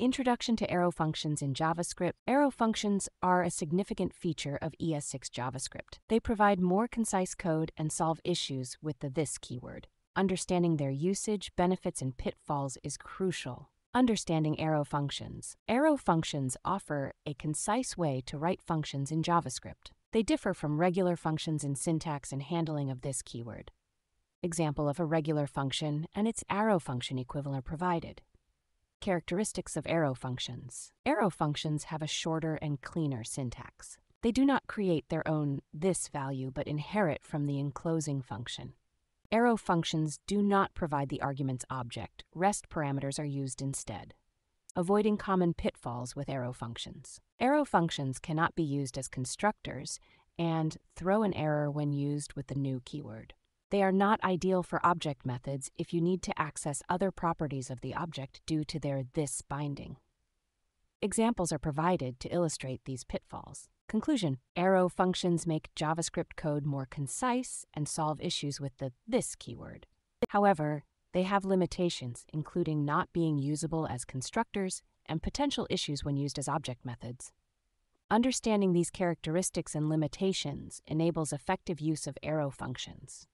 Introduction to Arrow Functions in JavaScript. Arrow functions are a significant feature of ES6 JavaScript. They provide more concise code and solve issues with the this keyword. Understanding their usage, benefits, and pitfalls is crucial. Understanding arrow functions. Arrow functions offer a concise way to write functions in JavaScript. They differ from regular functions in syntax and handling of this keyword. Example of a regular function and its arrow function equivalent are provided. Characteristics of arrow functions. Arrow functions have a shorter and cleaner syntax. They do not create their own this value but inherit from the enclosing function. Arrow functions do not provide the argument's object. REST parameters are used instead. Avoiding common pitfalls with arrow functions. Arrow functions cannot be used as constructors and throw an error when used with the new keyword. They are not ideal for object methods if you need to access other properties of the object due to their this binding. Examples are provided to illustrate these pitfalls. Conclusion: arrow functions make JavaScript code more concise and solve issues with the this keyword. However, they have limitations, including not being usable as constructors and potential issues when used as object methods. Understanding these characteristics and limitations enables effective use of arrow functions.